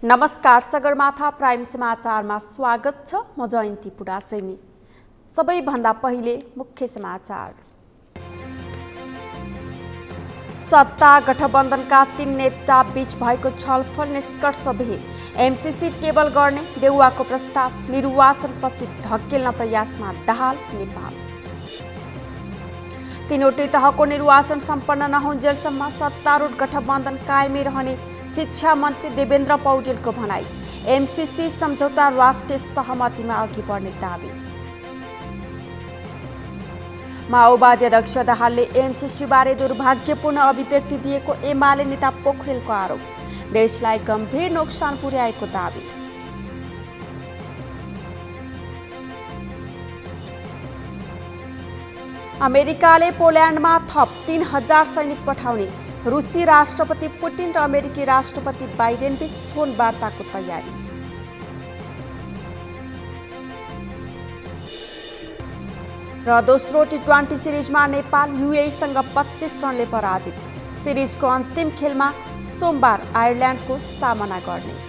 नमस्कार, सगरमाथा प्राइम समाचारमा स्वागत छ। म जयन्ती पुडासैनी। सबैभन्दा पहिले मुख्य समाचार। सत्ता गठबन्धनका 3 नेता बीच भएको छलफल निष्कर्षविहीन। एमसीसी टेबल गर्ने देउवाको प्रस्ताव निर्वाचनपछि धकेल्न प्रयासमा दाहाल नेपाल। तीनवटै तहको निर्वाचन सम्पन्न नहुन्जेलसम्म सत्तारूढ गठबन्धन कायमै रहने शिक्षा मन्त्री देवेन्द्र पौडेलको भनाई। एमसीसी सम्झौता राष्ट्रिय सहमतिमा अघि बढ्ने दाबी। माओवादी अध्यक्ष दाहालले एमसीसीबारे दुर्भाग्यपूर्ण अभिव्यक्ति दिएको एमाले नेता पोखरेलको आरोप। देशलाई गम्भीर नोक्सान पुर्याएको दाबी। अमेरिकाले पोल्यान्डमा थप 3000 सैनिक पठाउने। रुसी राष्ट्रपति पुटिन र अमेरिकी राष्ट्रपति बाइडेन बीच फोन वार्ताको तयारी। र दोस्रो टी20 सिरिजमा नेपाल युएईसँग 25 रनले पराजित। सिरिजको अन्तिम खेलमा सोमबार आयरल्यान्डको सामना गर्ने।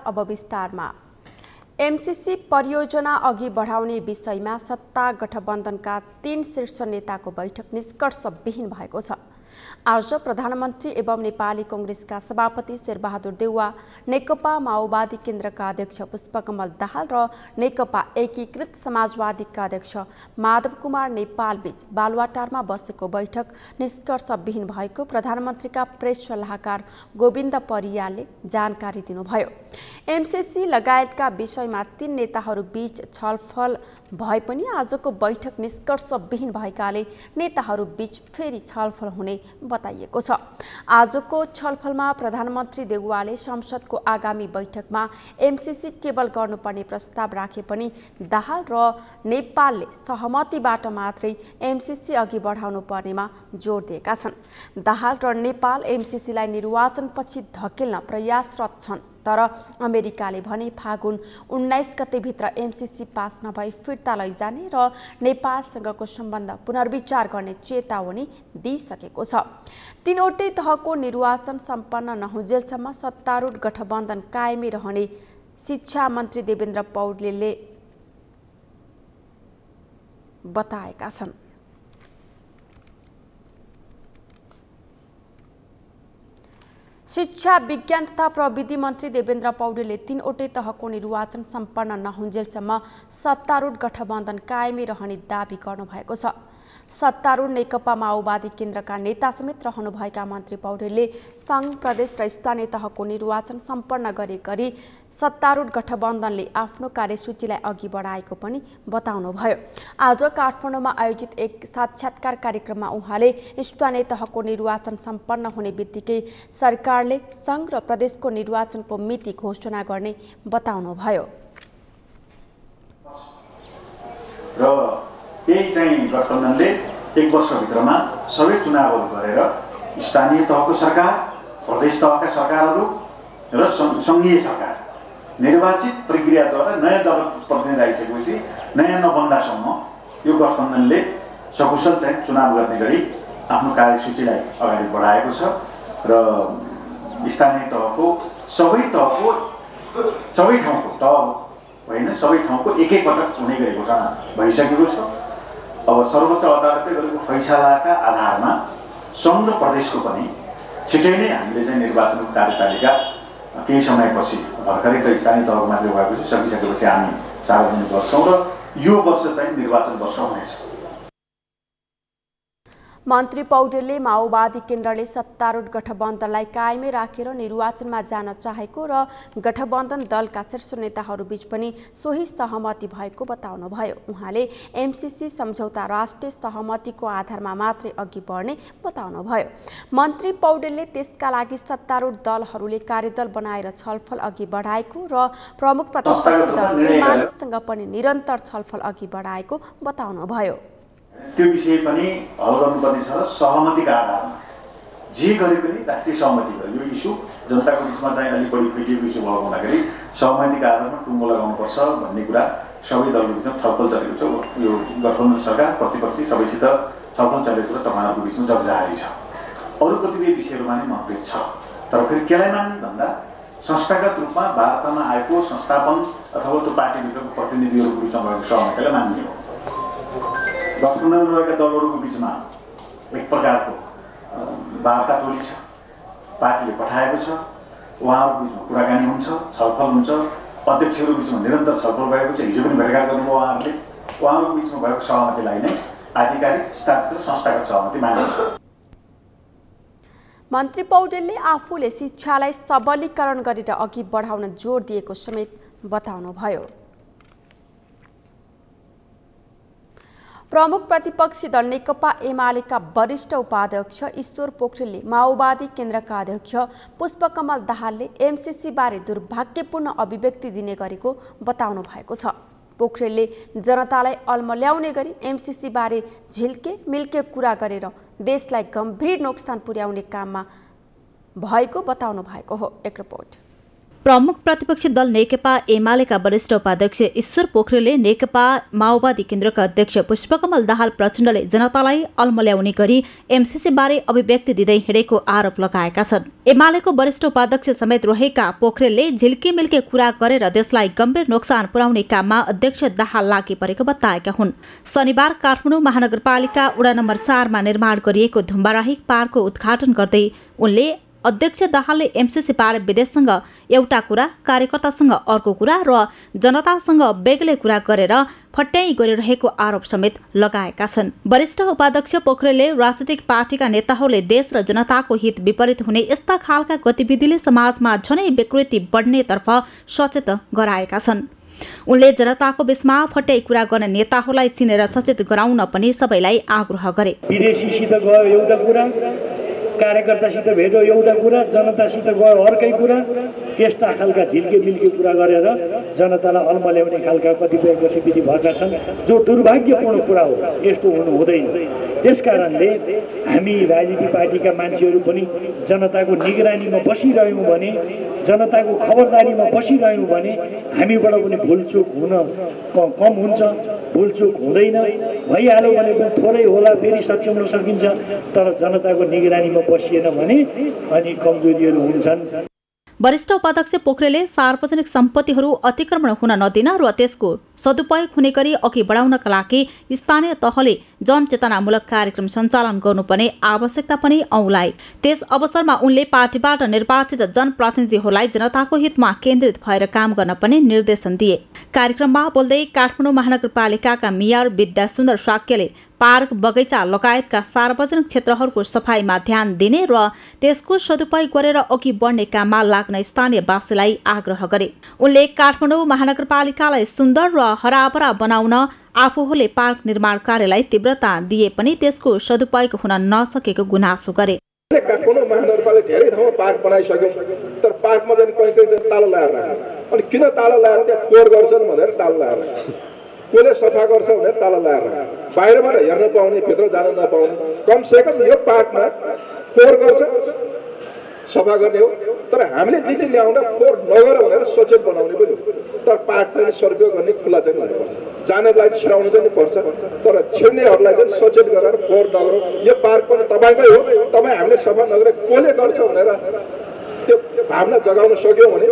अब विस्तारमा। एमसीसी परियोजना अघि बढाउने विषयमा सत्ता गठबन्धनका 3 शीर्ष नेताको बैठक निष्कर्षविहीन भएको छ। आज प्रधानमन्त्री एवं नेपाली कांग्रेसका सभापति शेरबहादुर देउवा, नेकपा माओवादी केन्द्रका अध्यक्ष पुष्पकमल दाहाल र नेकपा एकीकृत समाजवादीका अध्यक्ष माधव कुमार नेपाल बीच बालुवाटारमा बसेको बैठक निष्कर्षविहीन भएको प्रधानमन्त्रीका प्रेस सल्लाहकार गोविन्द परियालले जानकारी दिनुभयो। एमसीसी लगायतका विषयमा 3 नेताहरू बीच छलफल भए पनि आजको बैठक निष्कर्षविहीन भएकाले नेताहरू बीच फेरि छलफल हुने बताइएको छ। आजको छलफलमा प्रधानमन्त्री देउवाले संसदको आगामी बैठकमा एमसीसी टेबल गर्नुपर्ने प्रस्ताव राखे पनि दाहाल र नेपालले सहमतिबाट मात्रै एमसीसी अघि बढाउनु पर्नेमा जोड दिएका छन्। दाहाल र नेपाल एमसीसीलाई निर्वाचनपछि धकेल्न प्रयासरत छन्, तर अमेरिकाले भने फागुन 19 गतेभित्र एमसीसी पास नभई फिर्ता लैजाने र नेपालसँगको सम्बन्ध पुनर्विचार गर्ने चेतावनी दिइसकेको छ। तीनवटै तहको निर्वाचन सम्पन्न नहुन्जेलसम्म सत्तारूढ गठबन्धन कायमै रहने शिक्षा मन्त्री देवेन्द्र पौडेलले बताएका छन्। शिक्षा विज्ञान तथा प्रविधि मन्त्री देवेन्द्र पौडेलले 3वटै तहको निर्वाचन सम्पन्न नहुन्जेलसम्म सत्तारूढ गठबन्धन कायमै रहने दाबी गर्नुभएको छ। सत्तारूढ नेकपा माओवादी केन्द्रका नेता समेत रहनुभएका मन्त्री पौडेलले संघ, प्रदेश र स्थानीय तहको निर्वाचन सम्पन्न गरे गरी सत्तारूढ गठबन्धनले आफ्नो कार्यसूचीलाई अघि बढाएको पनि बताउनुभयो। आज काठमाडौँमा आयोजित एक साक्षात्कार कार्यक्रममा उहाँले स्थानीय तहको निर्वाचन सम्पन्न हुने बित्तिकै सरकारले संघ र प्रदेशको निर्वाचनको मिति घोषणा गर्ने बताउनुभयो। यही चाहिँ गठबन्धनले 1 वर्षभित्रमा सबै चुनावहरू गरेर स्थानीय तहको सरकार, प्रदेश तहका सरकारहरू र सङ्घीय सरकार निर्वाचित प्रक्रियाद्वारा नयाँ जनप्रतिनिधि आइसकेपछि नयाँ नबन्दासम्म यो गठबन्धनले सकुशल चाहिँ चुनाव गर्ने गरी आफ्नो कार्यसूचीलाई अगाडि बढाएको छ र स्थानीय तहको सबै ठाउँको तह होइन सबै ठाउँको एकैपटक हुने गरी घोषणा भइसकेको छ। अब सर्वोच्च अदालतले गरेको फैसलाका आधारमा संघ र प्रदेशको पनि छिटै नै हामीले चाहिँ निर्वाचनको कार्यतालिका केही समयपछि भर्खरै त स्थानीय तहको मात्रै भएपछि सकिसकेपछि हामी सार्वजनिक गर्छौँ र यो वर्ष चाहिँ निर्वाचन वर्ष हुनेछ। मन्त्री पौडेलले माओवादी केन्द्रले सत्तारूढ गठबन्धनलाई कायमै राखेर निर्वाचनमा जान चाहेको र गठबन्धन दलका शीर्ष नेताहरू बीच पनि सोही सहमति भएको बताउनुभयो। उहाँले एमसीसी सम्झौता राष्ट्रिय सहमतिको आधारमा मात्रै अघि बढ्ने बताउनुभयो। मन्त्री पौडेलले त्यसका लागि सत्तारूढ दलहरूले कार्यदल बनाएर छलफल अघि बढाएको र प्रमुख प्रतिपक्षी दल एमालेसँग पनि निरन्तर छलफल अघि बढाएको बताउनुभयो। त्यो विषय पनि हल गर्नुपर्ने छ र सहमतिका आधारमा जे गरे पनि राष्ट्रिय सहमति गर्यो। यो इस्यु जनताको बिचमा चाहिँ अलि बढी फैलिएको इस्यु भएको हुँदाखेरि सहमतिका आधारमा टुङ्गो लगाउनुपर्छ भन्ने कुरा सबै दलको बिचमा छलफल चलेको छ। यो गठबन्धन सरकार प्रतिपक्षी सबैसित छलफल चलेको कुरा तपाईँहरूको बिचमा जगजारी छ। अरू कतिपय विषयहरूमा नै मतभेद छ, तर फेरि केलाई मान्ने भन्दा संस्थागत रूपमा वार्तामा आएको संस्थापन अथवा त्यो पार्टीभित्रको प्रतिनिधिहरूको बिचमा भएको सहमतिलाई मान्ने हो। गठबन्धनमा रहेका दलहरूको बिचमा एक प्रकारको वार्ता टोली छ, पार्टीले पठाएको छ, उहाँहरूको बिचमा कुराकानी हुन्छ, छलफल हुन्छ, अध्यक्षहरू बिचमा निरन्तर छलफल भएको छ। हिजो पनि भेटघाट गर्नुभयो उहाँहरूको बिचमा भएको सहमतिलाई नै आधिकारिक स्थापित र संस्थागत सहमति मानिन्छ। मन्त्री पौडेलले आफूले शिक्षालाई सबलीकरण गरेर अघि बढाउन जोड दिएको समेत बताउनुभयो। प्रमुख प्रतिपक्षी दल नेकपा एमालेका वरिष्ठ उपाध्यक्ष ईश्वर पोखरेलले माओवादी केन्द्रका अध्यक्ष पुष्पकमल दाहालले एमसीसी बारे दुर्भाग्यपूर्ण अभिव्यक्ति दिने गरेको बताउनु भएको छ। पोखरेलले जनतालाई अल्मल्याउने गरी एमसीसी बारे झिल्के मिल्के कुरा गरेर देशलाई गम्भीर नोक्सान पुर्याउने काममा भएको बताउनु भएको हो। एक रिपोर्ट। प्रमुख प्रतिपक्षी दल नेकपा एमालेका वरिष्ठ उपाध्यक्ष ईश्वर पोखरेलले नेकपा माओवादी केन्द्रका अध्यक्ष पुष्पकमल दाहाल प्रचण्डले जनतालाई अल्मल्याउने गरी एमसीसी बारे अभिव्यक्ति दिँदै हिँडेको आरोप लगाएका छन्। एमालेको वरिष्ठ उपाध्यक्ष समेत रहेका पोखरेलले झिल्के मिल्के कुरा गरेर देशलाई गम्भीर नोक्सान पुर्याउने काममा अध्यक्ष दाहाल लागि परेको बताएका हुन्। शनिबार काठमाडौँ महानगरपालिका वडा नम्बर 4 मा निर्माण गरिएको धुम्बाराही पार्कको उद्घाटन गर्दै उनले अध्यक्ष दाहालले एमसीसी बारे विदेशसँग एउटा कुरा, कार्यकर्तासँग अर्को कुरा र जनतासँग बेग्लै कुरा गरेर फट्याइ गरिरहेको आरोप समेत लगाएका छन्। वरिष्ठ उपाध्यक्ष पोखरेलले राजनीतिक पार्टीका नेताहरूले देश र जनताको हित विपरीत हुने यस्ता खालका गतिविधिले समाजमा झनै विकृति बढ्नेतर्फ सचेत गराएका छन्। उनले जनताको बीचमा फट्याइ कुरा गर्ने नेताहरूलाई चिनेर सचेत गराउन पनि सबैलाई आग्रह गरे। विदेशीसित गयो एउटा कुरा, कार्यकर्तासित भेट्यो एउटा कुरा, जनतासित गयो अर्कै कुरा, यस्ता खालका झिल्के मिल्के कुरा गरेर जनतालाई अल्मल्याउने खालका कतिपय गतिविधि भएका छन्, जो दुर्भाग्यपूर्ण कुरा हो। यस्तो हुनु हुँदैन। त्यसकारणले हामी राजनीतिक पार्टीका मान्छेहरू पनि जनताको निगरानीमा बसिरह्यौँ भने, जनताको खबरदारीमा बसिरह्यौँ भने हामीबाट पनि भुलचुक हुन कम हुन्छ, भुलचुक हुँदैन। भइहाल्यो भने पनि थोरै होला, फेरि सच्याउन सकिन्छ। तर जनताको निगरानीमा बसिएन भने अनि कमजोरीहरू हुन्छन्। वरिष्ठ उपाध्यक्ष पोखरेलले सार्वजनिक सम्पत्तिहरू अतिक्रमण हुन नदिन र त्यसको सदुपयोग हुने गरी अघि बढाउनका लागि स्थानीय तहले जनचेतनामूलक कार्यक्रम सञ्चालन गर्नुपर्ने आवश्यकता पनि औँलाए। त्यस अवसरमा उनले पार्टीबाट निर्वाचित जनप्रतिनिधिहरूलाई जनताको हितमा केन्द्रित भएर काम गर्न पनि निर्देशन दिए। कार्यक्रममा बोल्दै काठमाडौँ महानगरपालिकाका मेयर विद्यासुन्दर शाक्यले पार्क, बगैँचा लगायतका सार्वजनिक क्षेत्रहरूको सफाईमा ध्यान दिने र त्यसको सदुपयोग गरेर अघि बढ्ने काममा लाग्न स्थानीयवासीलाई आग्रह गरे। उनले काठमाडौँ महानगरपालिकालाई सुन्दर र हराभरा बनाउन आफूहरूले पार्क निर्माण कार्यलाई तीव्रता दिए पनि त्यसको सदुपयोग हुन नसकेको गुनासो गरे। काठमाडौँ महानगरपालिका धेरै ठाउँमा पार्क बनाइसक्यौँ, तर पार्कमा चाहिँ कहीँ ताला लगाएर राख्छ। अनि किन ताला लगाएर त्यहाँ फोहोर गर्छन् भनेर ताला लगाएर राख्छ। कसले सफा गर्छ भनेर ताला लगाएर राख्छ। बाहिरबाट हेर्न पाउने, भित्र जान नपाउने। कमसेकम यो पार्कमा फोहोर गर्छ, सफा गर्ने हो। तर हामीले नीति ल्याउँदा फोहोर नगर भनेर सचेत बनाउने पनि हो। तर पार्क चाहिँ सदुपयोग गर्ने खुला चाहिँ हुनुपर्छ। जानलाई छिराउनु चाहिँ पर्छ, तर छिर्नेहरूलाई चाहिँ सचेत गरेर फोहोर नगरौँ। यो पार्क पनि तपाईँकै हो, तपाईँ हामीले सफा नगरेर कसले गर्छ भनेर त्यो भावना जगाउन सक्यौँ भने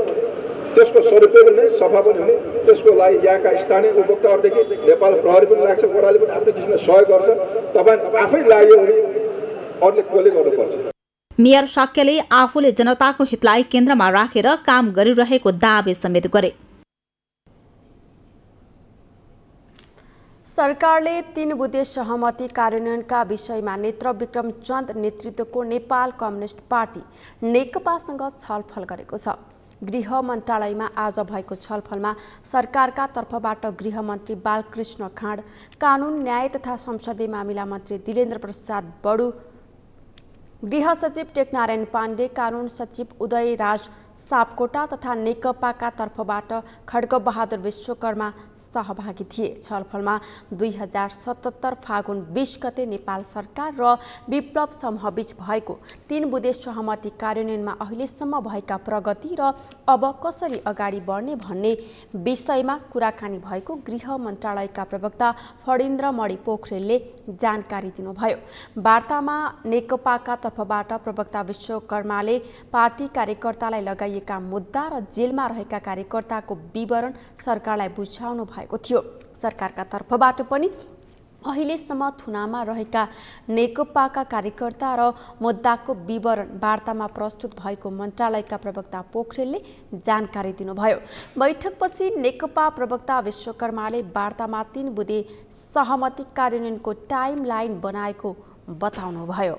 त्यसको सदुपयोग नै सफा पनि हुने। त्यसको लागि यहाँका स्थानीय उपभोक्ताहरूदेखि नेपाल प्रहरी पनि लाग्छ, वडाले पनि आफ्नो किसिमले सहयोग गर्छ। तपाईँ आफै लाग्यो भने अरूले कसले गर्नुपर्छ। मेयर शाक्यले आफूले जनताको हितलाई केन्द्रमा राखेर काम गरिरहेको दावी समेत गरे। सरकारले 3 बुँदे सहमति कार्यान्वयनका विषयमा नेत्रविक्रम चन्द नेतृत्वको नेपाल कम्युनिस्ट पार्टी नेकपासँग छलफल गरेको छ। गृह मन्त्रालयमा आज भएको छलफलमा सरकारका तर्फबाट गृहमन्त्री बालकृष्ण खाँड, कानुन न्याय तथा संसदीय मामिला मन्त्री दिलेन्द्र प्रसाद बडु गृह सचिव टेकनारायण पाण्डे, कानुन सचिव उदय राज सापकोटा तथा नेकपाका तर्फबाट खड्गबहादुर विश्वकर्मा सहभागी थिए। छलफलमा 2077 फागुन 20 गते नेपाल सरकार र विप्लव समूहबीच भएको 3 बुँदे सहमति कार्यान्वयनमा अहिलेसम्म भएका प्रगति र अब कसरी अगाडि बढ्ने भन्ने विषयमा कुराकानी भएको गृह मन्त्रालयका प्रवक्ता फणीन्द्र मणि पोखरेलले जानकारी दिनुभयो। वार्तामा नेकपाका तर्फबाट प्रवक्ता विश्वकर्माले पार्टी कार्यकर्तालाई लगाइएका मुद्दा र जेलमा रहेका कार्यकर्ताको विवरण सरकारलाई बुझाउनु भएको थियो। सरकारका तर्फबाट पनि अहिलेसम्म थुनामा रहेका नेकपाका कार्यकर्ता र मुद्दाको विवरण वार्तामा प्रस्तुत भएको मन्त्रालयका प्रवक्ता पोखरेलले जानकारी दिनुभयो। बैठकपछि नेकपा प्रवक्ता विश्वकर्माले वार्तामा 3 बुँदे सहमति कार्यान्वयनको टाइम लाइन बनाएको बताउनुभयो।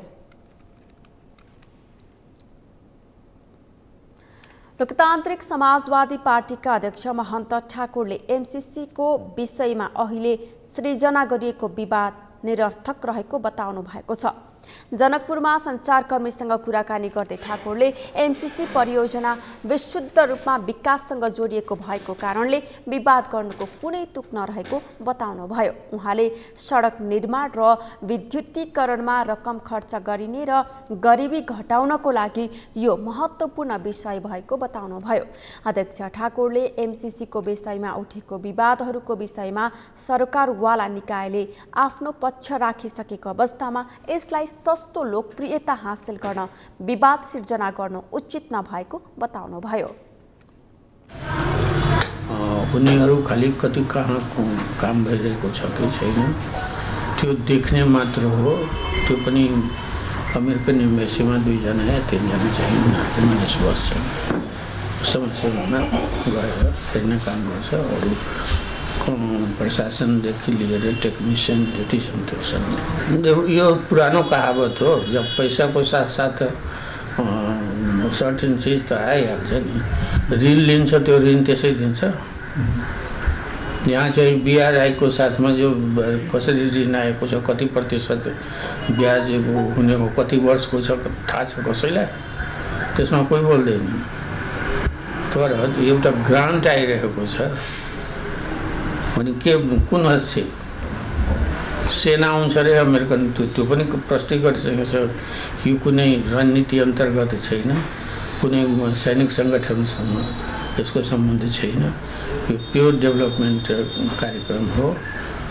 लोकतान्त्रिक समाजवादी पार्टीका अध्यक्ष महन्त ठाकुरले एमसीसीको विषयमा अहिले सृजना गरिएको विवाद निरर्थक रहेको बताउनु भएको छ। जनकपुरमा सञ्चारकर्मीसँग कुराकानी गर्दै ठाकुरले एमसीसी परियोजना विशुद्ध रूपमा विकाससँग जोडिएको भएको कारणले विवाद गर्नुको कुनै तुक नरहेको बताउनुभयो। उहाँले सडक निर्माण र विद्युतीकरणमा रकम खर्च गरिने र गरिबी घटाउनको लागि यो महत्त्वपूर्ण विषय भएको बताउनुभयो। अध्यक्ष ठाकुरले एमसीसीको विषयमा उठेको विवादहरूको विषयमा सरकारवाला निकायले आफ्नो पक्ष राखिसकेको अवस्थामा यसलाई सस्तो लोकप्रियता हासिल गर्न विवाद सिर्जना गर्नु उचित नभएको बताउनुभयो। उनीहरू खालि कति कहाँ काम भइरहेको छ कि छैन त्यो देख्ने मात्र हो। त्यो पनि अमेरिकन एम्बेसीमा 2 जना या 3 जना चाहिँ मानिस बस्छन्। समस्यामा गएर हेर्ने काम गर्छ। अरू प्रशासनदेखि लिएर टेक्निसियन जति छन्। यो पुरानो कहावत हो, जब पैसा को साथ साथ सर्टेन चीज त आइहाल्छ नि। ऋण लिन्छ त्यो ऋण त्यसै दिन्छ। यहाँ चाहिँ बीआरआईको साथमा जो कसरी ऋण आएको छ, कति प्रतिशत ब्याज हुने हो, कति वर्षको छ थाहा छ कसैलाई? त्यसमा कोही बोल्दैन। तर एउटा ग्रान्ट आइरहेको छ अनि के कुन हस्ते सेना आउँछ रे अमेरिकन, त्यो पनि प्रस्तुत गरिसकेको छ। यो कुनै रणनीति अन्तर्गत छैन, कुनै सैनिक सङ्गठनसँग यसको सम्बन्ध छैन। यो प्योर डेभलपमेन्ट कार्यक्रम हो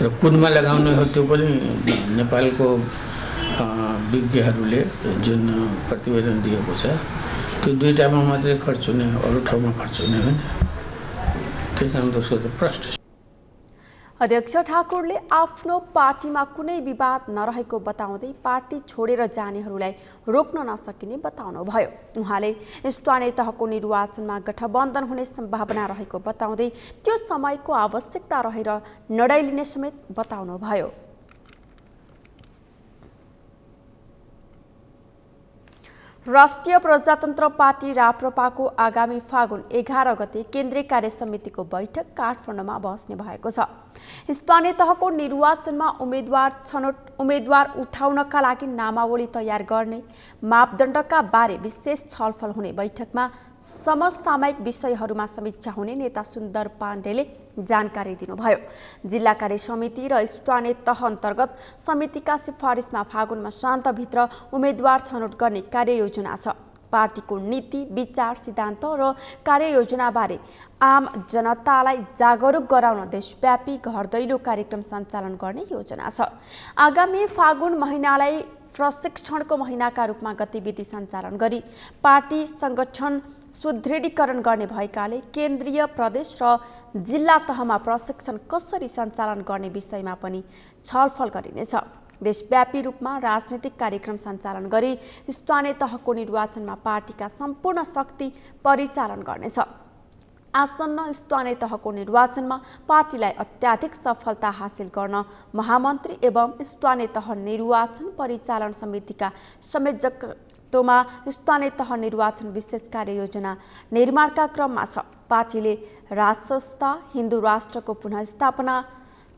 र कुनमा लगाउने हो त्यो पनि नेपालको विज्ञहरूले जुन प्रतिवेदन दिएको छ त्यो 2टामा मात्रै खर्च हुने, अरू ठाउँमा खर्च हुने होइन। त्यसमा दोस्रो त प्रश्न। अध्यक्ष ठाकुरले आफ्नो पार्टीमा कुनै विवाद नरहेको बताउँदै पार्टी छोडेर जानेहरूलाई रोक्न नसकिने बताउनुभयो। उहाँले स्थानीय तहको निर्वाचनमा गठबन्धन हुने सम्भावना रहेको बताउँदै त्यो समयको आवश्यकता रहेर निर्णय लिने समेत बताउनुभयो। राष्ट्रिय प्रजातन्त्र पार्टी राप्रपाको आगामी फागुन 11 गते केन्द्रीय कार्य समितिको बैठक काठमाडौँमा बस्ने भएको छ। स्थानीय तहको निर्वाचनमा उम्मेद्वार उठाउनका लागि नामावली तयार गर्ने मापदण्डका बारे विशेष छलफल हुने बैठकमा समसामयिक विषयहरूमा समीक्षा हुने नेता सुन्दर पाण्डेले जानकारी दिनुभयो। जिल्ला कार्य समिति र स्थानीय तह अन्तर्गत समितिका सिफारिसमा फागुनमा शान्तभित्र उम्मेद्वार छनौट गर्ने कार्ययोजना छ। पार्टीको नीति, विचार, सिद्धान्त र कार्ययोजनाबारे आम जनतालाई जागरुक गराउन देशव्यापी घर दैलो कार्यक्रम सञ्चालन गर्ने योजना छ। आगामी फागुन महिनालाई प्रशिक्षणको महिनाका रूपमा गतिविधि सञ्चालन गरी पार्टी संगठन सुदृढीकरण गर्ने भएकाले केन्द्रीय, प्रदेश र जिल्ला तहमा प्रशिक्षण कसरी सञ्चालन गर्ने विषयमा पनि छलफल गरिनेछ। देशव्यापी रूपमा राजनीतिक कार्यक्रम सञ्चालन गरी स्थानीय तहको निर्वाचनमा पार्टीका सम्पूर्ण शक्ति परिचालन गर्नेछ। आसन्न स्थानीय तहको निर्वाचनमा पार्टीलाई अत्याधिक सफलता हासिल गर्न महामन्त्री एवं स्थानीय तह निर्वाचन परिचालन समितिका संयोजकत्वमा स्थानीय तह निर्वाचन विशेष कार्ययोजना निर्माणका क्रममा छ। पार्टीले राजसंस्था, हिन्दू राष्ट्रको पुनःस्थापना,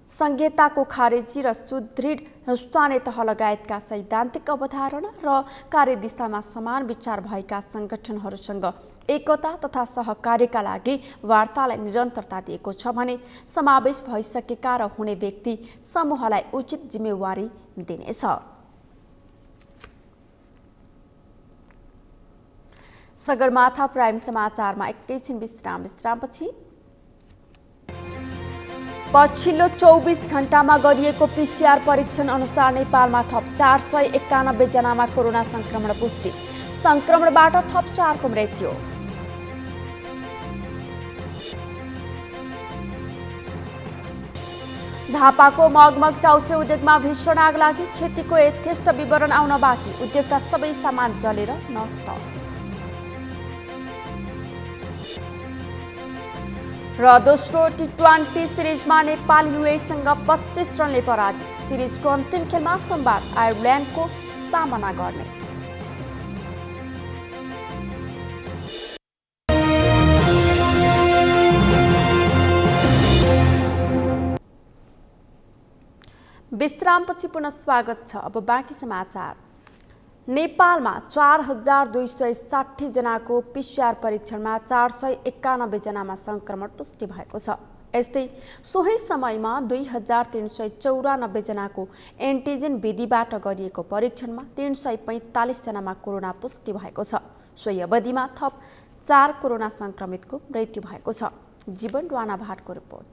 संहिताको खारेजी र सुदृढ स्थानीय तह लगायतका सैद्धान्तिक अवधारणा र कार्यदिशामा समान विचार भएका संगठनहरूसँग एकता तथा सहकार्यका लागि वार्तालाई निरन्तरता दिएको छ भने समावेश भइसकेका र हुने व्यक्ति समूहलाई उचित जिम्मेवारी दिनेछ। सगरमाथा प्राइम समाचारमा एकैछिन विश्रामपछि पछिल्लो 24 घण्टामा गरिएको पीसीआर परीक्षण अनुसार नेपालमा थप 491 जनामा कोरोना संक्रमण पुष्टि, संक्रमणबाट थप 4 को मृत्यु। झापाको मगमग चाउचे उद्योगमा भीषण आग लागि, क्षतिको यथेष्ट विवरण आउन बाँकी, उद्योगका सबै सामान जलेर नष्ट। र दोस्रो टी20 सिरिजमा नेपाल युएसँग 25 रनले पराजित, सिरिजको अन्तिम खेलमा सोमबार आयरल्यान्डको सामना गर्ने। विश्रामपछि पुनः स्वागत छ। अब बाँकी समाचार। नेपालमा 4260 जनाको पीसीआर परीक्षणमा 491 जनामा संक्रमण पुष्टि भएको छ। यस्तै सोही समयमा 2394 जनाको एन्टिजेन विधिबाट गरिएको परीक्षणमा 345 जनामा कोरोना पुष्टि भएको छ। सोही अवधिमा थप 4 कोरोना संक्रमितको मृत्यु भएको छ। जीवन राणा भाटको रिपोर्ट।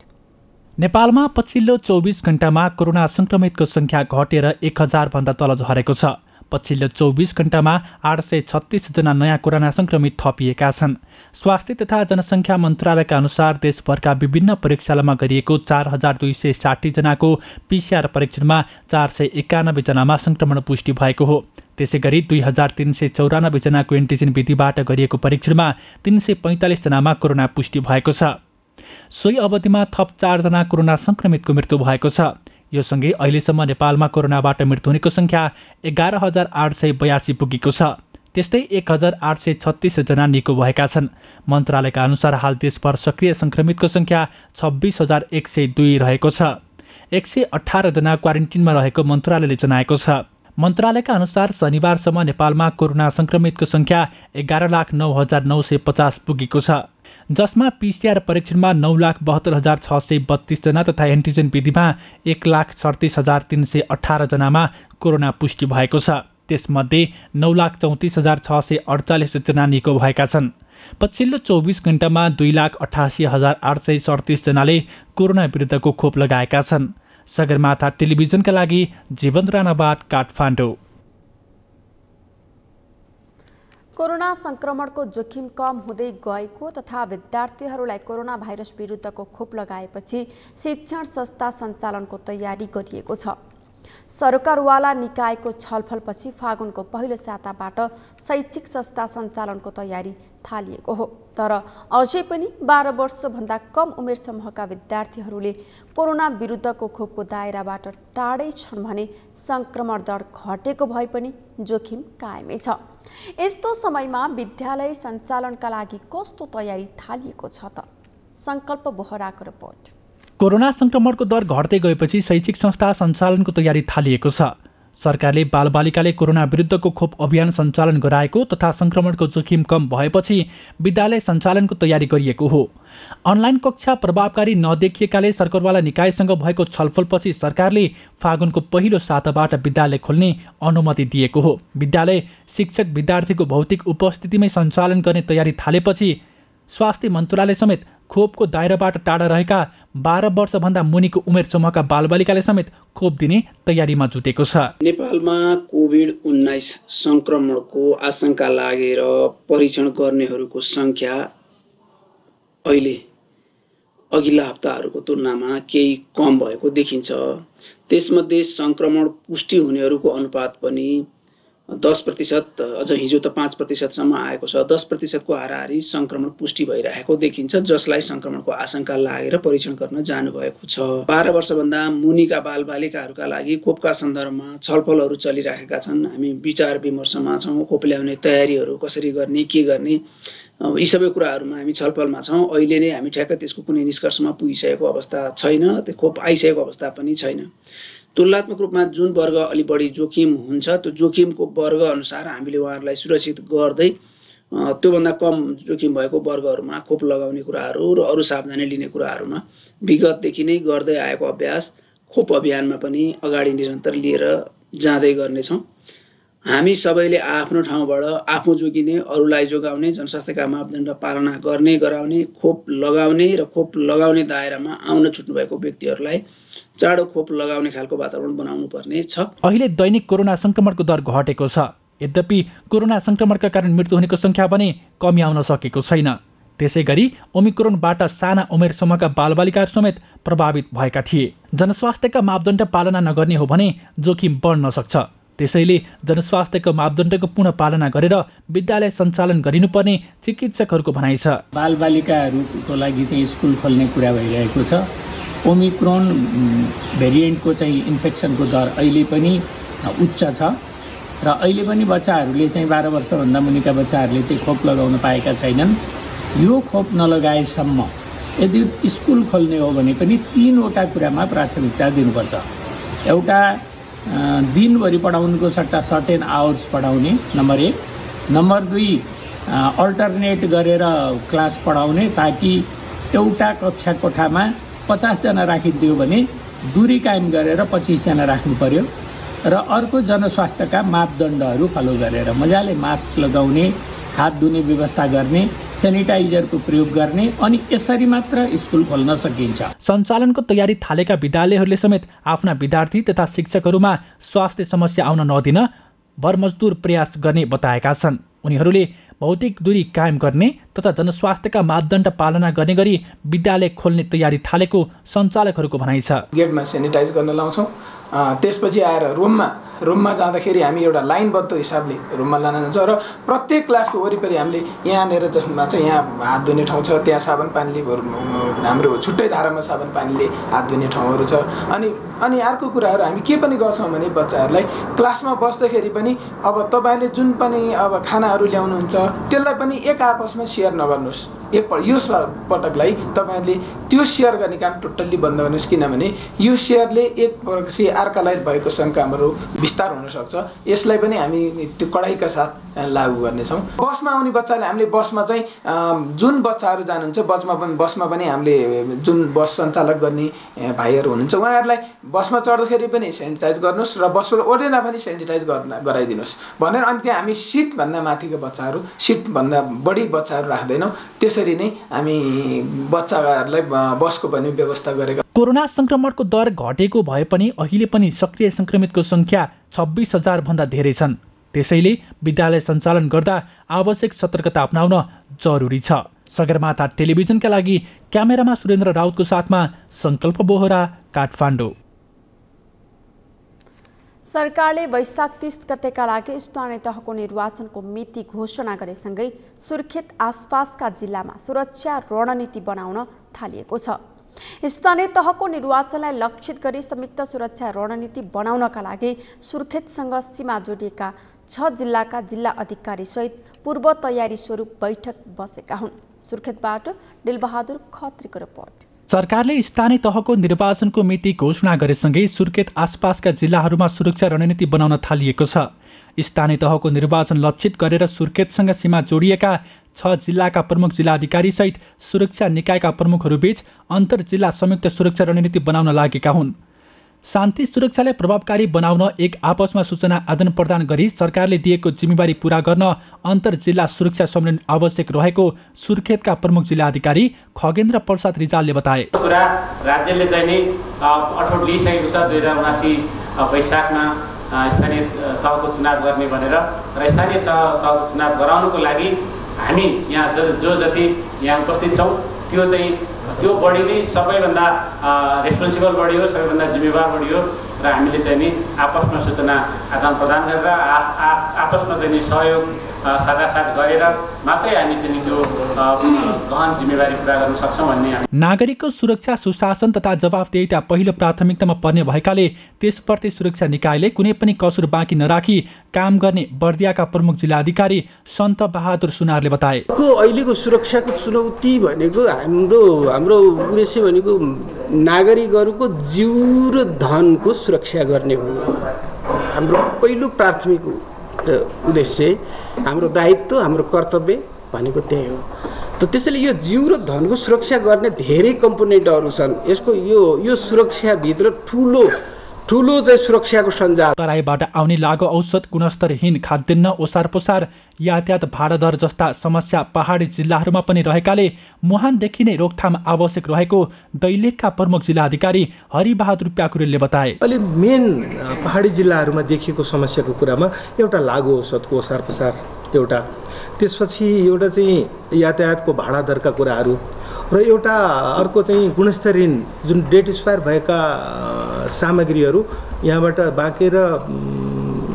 नेपालमा पछिल्लो 24 घण्टामा कोरोना संक्रमितको संख्या घटेर 1000 भन्दा तल झरेको छ। पछिल्लो 24 घण्टामा 836 जना नयाँ कोरोना संक्रमित थपिएका छन्। स्वास्थ्य तथा जनसङ्ख्या मन्त्रालयका अनुसार देशभरका विभिन्न प्रयोगशालामा गरिएको 4260 जनाको पीसीआर परीक्षणमा 491 जनामा संक्रमण पुष्टि भएको हो। त्यसैगरी 2394 जनाको एन्टिजेन विधिबाट गरिएको परीक्षणमा 345 जनामा कोरोना पुष्टि भएको छ। सोही अवधिमा थप 4 जना कोरोना संक्रमितको मृत्यु भएको छ। यो सँगै अहिलेसम्म नेपालमा कोरोनाबाट मृत्यु हुनेको संख्या 11882 पुगेको छ। त्यस्तै 1836 जना निको भएका छन्। मन्त्रालयका अनुसार हाल देशभर सक्रिय संक्रमितको संख्या 26102 रहेको छ। 118 जना क्वारेन्टिनमा रहेको मन्त्रालयले जनाएको छ। मन्त्रालयका अनुसार शनिबारसम्म नेपालमा कोरोना संक्रमितको संख्या 11,09,950 पुगेको छ, जसमा पीसीआर परीक्षणमा 9,72,632 जना तथा एन्टिजेन विधिमा 1,37,318 जनामा कोरोना पुष्टि भएको छ। त्यसमध्ये 9,34,648 जना निको भएका छन्। पछिल्लो 24 घण्टामा 2,88,837 जनाले कोरोना विरुद्धको खोप लगाएका छन्। सगरमाथा टेलिभिजनका लागि जीवन राणाबाट काठमाडौँ। कोरोना संक्रमणको जोखिम कम हुँदै गएको तथा विद्यार्थीहरूलाई कोरोना भाइरस विरुद्धको खोप लगाएपछि शिक्षण संस्था सञ्चालनको तयारी गरिएको छ। सरकारवाला निकायको छलफलपछि फागुनको पहिलो साताबाट शैक्षिक संस्था सञ्चालनको तयारी थालिएको हो। तर अझै पनि 12 वर्षभन्दा कम उमेर समूहका विद्यार्थीहरूले कोरोना विरुद्धको खोपको दायराबाट टाढै छन् भने संक्रमण दर घटेको भए पनि जोखिम कायमै छ। यस्तो समयमा विद्यालय सञ्चालनका लागि कस्तो तयारी थालिएको छ त? संकल्प बोहराको रिपोर्ट। कोरोना संक्रमणको दर घट्दै गएपछि शैक्षिक संस्था सञ्चालनको तयारी थालिएको छ। सरकारले बालबालिकाले कोरोना विरुद्धको खोप अभियान सञ्चालन गराएको तथा संक्रमणको जोखिम कम भएपछि विद्यालय सञ्चालनको तयारी गरिएको हो। अनलाइन कक्षा प्रभावकारी नदेखिएकाले सरकारवाला निकायसँग भएको छलफलपछि सरकारले फागुनको पहिलो साताबाट विद्यालय खोल्ने अनुमति दिएको हो। विद्यालय शिक्षक विद्यार्थीको भौतिक उपस्थितिमै सञ्चालन गर्ने तयारी थालेपछि स्वास्थ्य मन्त्रालय समेत खोपको दायराबाट टाढा रहेका 12 वर्षभन्दा मुनिको उमेर समूहका बालबालिकाले समेत खोप दिने तयारीमा जुटेको छ। नेपालमा कोभिड-19 संक्रमणको आशंका लागेर परीक्षण गर्नेहरूको संख्या अहिले अघिल्ला हप्ताहरूको तुलनामा केही कम भएको देखिन्छ। त्यसमध्ये संक्रमण पुष्टि हुनेहरूको अनुपात पनि 10%, अझ हिजो त 5%सम्म आएको छ। 10%को हाराहारी संक्रमण पुष्टि भइरहेको देखिन्छ, जसलाई संक्रमणको आशंका लागेर परीक्षण गर्न जानुभएको छ। 12 वर्षभन्दा मुनिका बालबालिकाहरूका लागि खोपका सन्दर्भमा छलफलहरू चलिरहेका छन्। हामी विचार विमर्शमा छौँ। खोप ल्याउने तयारीहरू कसरी गर्ने, के गर्ने, यी सबै कुराहरूमा हामी छलफलमा छौँ। अहिले नै हामी ठ्याक्क त्यसको कुनै निष्कर्षमा पुगिसकेको अवस्था छैन, त्यो खोप आइसकेको अवस्था पनि छैन। तुलनात्मक रूपमा जुन वर्ग अलि बढी जोखिम हुन्छ त्यो जोखिमको वर्ग अनुसार हामीले उहाँहरूलाई सुरक्षित गर्दै त्योभन्दा कम जोखिम भएको वर्गहरूमा खोप लगाउने कुराहरू र अरू सावधानी लिने कुराहरूमा विगतदेखि नै गर्दै आएको अभ्यास खोप अभियानमा पनि अगाडि निरन्तर लिएर जाँदै गर्नेछौँ। हामी सबैले आफ्नो ठाउँबाट आफू जोगिने, अरूलाई जोगाउने, जनस्वास्थ्यका मापदण्ड पालना गर्ने गराउने, खोप लगाउने र खोप लगाउने दायरामा आउन छुट्नुभएको व्यक्तिहरूलाई चाँडो खोप लगाउने खालको वातावरण बनाउनु पर्ने छ। अहिले दैनिक कोरोना संक्रमणको दर घटेको छ, यद्यपि कोरोना संक्रमणका कारण मृत्यु हुनेको संख्या पनि कमी आउन सकेको छैन। त्यसै गरी ओमिक्रोनबाट साना उमेर समूहका बालबालिकाहरू समेत प्रभावित भएका थिए। जनस्वास्थ्यका मापदण्ड पालना नगर्ने हो भने जोखिम बढ्न सक्छ। त्यसैले जनस्वास्थ्यको मापदण्डको पुनः पालना गरेर विद्यालय सञ्चालन गरिनुपर्ने चिकित्सकहरूको भनाइ छ। बालबालिकाहरूको लागि चाहिँ स्कुल खोल्ने कुरा भइरहेको छ। ओमिक्रोन भेरिएन्टको चाहिँ इन्फेक्सनको दर अहिले पनि उच्च छ र अहिले पनि बच्चाहरूले चाहिँ 12 वर्षभन्दा मुनिका बच्चाहरूले चाहिँ खोप लगाउन पाएका छैनन्। यो खोप नलगाएसम्म यदि स्कुल खोल्ने हो भने पनि 3वटा कुरामा प्राथमिकता दिनुपर्छ। एउटा दिनभरि पढाउनुको सट्टा सर्टेन आवर्स पढाउने, नम्बर 1। नम्बर 2 अल्टरनेट गरेर क्लास पढाउने, ताकि एउटा कक्षा कोठामा 50 जना राखिदियो भने दूरी कायम गरेर 25 जना राख्नु पर्यो। र अर्को जनस्वास्थ्यका मापदण्डहरू फलो गरेर मजाले मास्क लगाउने, हात धुने व्यवस्था गर्ने, सेनिटाइजरको प्रयोग गर्ने, अनि यसरी मात्र स्कुल खोल्न सकिन्छ। सञ्चालनको तयारी थालेका विद्यालयहरूले समेत आफ्ना विद्यार्थी तथा शिक्षकहरूमा स्वास्थ्य समस्या आउन नदिन भरमजदुर प्रयास गर्ने बताएका छन्। उनीहरूले भौतिक दूरी कायम गर्ने तथा जनस्वास्थ्यका मापदण्ड पालना गर्ने गरी विद्यालय खोल्ने तयारी थालेको सञ्चालकहरूको भनाइ छ। गेटमा सेनिटाइज गर्न लाउँछौँ, त्यसपछि आएर रुममा जाँदाखेरि हामी एउटा लाइनबद्ध हिसाबले रुममा लान जान्छौँ र प्रत्येक क्लासको वरिपरि हामीले यहाँनिर जसमा चाहिँ यहाँ हात धुने ठाउँ छ, त्यहाँ साबुन पानीले हाम्रो छुट्टै धारामा साबुन पानीले हात धुने ठाउँहरू छ। अनि अर्को कुराहरू हामी के पनि गर्छौँ भने बच्चाहरूलाई क्लासमा बस्दाखेरि पनि अब तपाईँले जुन पनि अब खानाहरू ल्याउनुहुन्छ त्यसलाई पनि एक आपसमा सेयर नगर्नुहोस्। यो पटकलाई तपाईँहरूले त्यो सेयर गर्ने काम टोटल्ली बन्द गर्नुहोस्, किनभने यो सेयरले एक प्रकारले अर्कालाई भएको शङ्काहरू विस्तार हुनसक्छ। यसलाई पनि हामी त्यो कडाइका साथ लागू गर्नेछौँ। बसमा आउने बच्चाले हामीले बसमा चाहिँ जुन बच्चाहरू जानुहुन्छ बसमा पनि हामीले जुन बस सञ्चालक गर्ने भाइहरू हुनुहुन्छ उहाँहरूलाई बसमा चढ्दाखेरि पनि सेनिटाइज गर्नुहोस् र बसबाट ओर्लिँदा पनि सेनिटाइज गराइदिनुहोस् भनेर। अनि त्यहाँ हामी सिटभन्दा माथिको बच्चाहरू, सिटभन्दा बढी बच्चाहरू राख्दैनौँ। त्यसरी नै हामी बच्चाहरूलाई बसको पनि व्यवस्था गरेका। कोरोना संक्रमणको दर घटेको भए पनि अहिले पनि सक्रिय संक्रमितको संख्या 26,000 भन्दा धेरै छन्। त्यसैले विद्यालय सञ्चालन गर्दा आवश्यक सतर्कता अपनाउन जरुरी छ। सगरमाथा टेलिभिजनका लागि क्यामेरामा सुरेन्द्र राउतको साथमा संकल्प बोहरा, काठमाडौँ। सरकारले वैशाख 30 गतेका लागि स्थानीय तहको निर्वाचनको मिति घोषणा गरेसँगै सुर्खेत आसपासका जिल्लामा सुरक्षा रणनीति बनाउन थालिएको छ। स्थानीय तहको निर्वाचनलाई लक्षित गरी संयुक्त सुरक्षा रणनीति बनाउनका लागि सुर्खेतसँग सीमा जोडिएका 6 जिल्लाका जिल्ला अधिकारी सहित पूर्व तयारी स्वरूप बैठक बसेका हुन्। सुर्खेतबाट दिलबहादुर खत्रीको रिपोर्ट। सरकारले स्थानीय तहको निर्वाचनको मिति घोषणा गरेसँगै सुर्खेत आसपासका जिल्लाहरूमा सुरक्षा रणनीति बनाउन थालिएको छ। स्थानीय तहको निर्वाचन लक्षित गरेर सुर्खेतसँग सीमा जोडिएका 6 जिल्लाका प्रमुख जिल्लाधिकारी सहित सुरक्षा निकायका प्रमुखहरूबीच अन्तर जिल्ला संयुक्त सुरक्षा रणनीति बनाउन लागेका हुन्। शान्ति सुरक्षालाई प्रभावकारी बनाउन एक आपसमा सूचना आदान प्रदान गरी सरकारले दिएको जिम्मेवारी पूरा गर्न अन्तर जिल्ला सुरक्षा सम्मेलन आवश्यक रहेको सुर्खेतका प्रमुख जिल्लाधिकारी खगेन्द्र प्रसाद रिजालले बताए। कुरा राज्यले चाहिँ नि अठोट लिइसकेको छ 2079 वैशाखमा स्थानीय तहको चुनाव गर्ने भनेर र स्थानीय तहको चुनाव गराउनको लागि हामी यहाँ जो जति यहाँ उपस्थित छौँ त्यो बढी नै सबैभन्दा रेस्पोन्सिबल बढी हो, सबैभन्दा जिम्मेवार बढी हो र र हामीले चाहिँ नि आपसमा सूचना आदान प्रदान गरेर आपसमा चाहिँ नि सहयोग साटासाट गरेर मात्रै हामी चाहिँ त्यो गहन जिम्मेवारी पुरा गर्न सक्छौँ भन्ने। नागरिकको सुरक्षा, सुशासन तथा जवाफदेहिता पहिलो प्राथमिकतामा पर्ने भएकाले त्यसप्रति सुरक्षा निकायले कुनै पनि कसुर बाँकी नराखी काम गर्ने बर्दियाका प्रमुख जिल्लाधिकारी सन्त बहादुर सुनारले बताए। अहिलेको सुरक्षाको चुनौती भनेको हाम्रो उद्देश्य भनेको नागरिकहरूको जीव र धनको सुरक्षा गर्ने हो। हाम्रो पहिलो प्राथमिक उद्देश्य, हाम्रो दायित्व, हाम्रो कर्तव्य भनेको त्यही हो। त्यसैले यो जीव र धनको सुरक्षा गर्ने धेरै कम्पोनेन्टहरू छन्। यसको यो सुरक्षाभित्र ठुलो चाहिँ सुरक्षाको सञ्जाल। तराईबाट आउने लागु औषध, गुणस्तरहीन खाद्यान्न, ओसार पोसार, यातायात भाडा दर जस्ता समस्या पहाडी जिल्लाहरूमा पनि रहेकाले मुहानदेखि नै रोकथाम आवश्यक रहेको दैलेखका प्रमुख जिल्लाधिकारी हरिबहादुर प्याकुरेलले बताए। अहिले मेन पहाडी जिल्लाहरूमा देखिएको समस्याको कुरामा एउटा लागु औषधको ओसार पोसार एउटा, त्यसपछि एउटा चाहिँ यातायातको भाडा दरका कुराहरू र एउटा अर्को चाहिँ गुणस्तरहीन जुन डेट एक्सपायर भएका सामग्रीहरू यहाँबाट बाँके र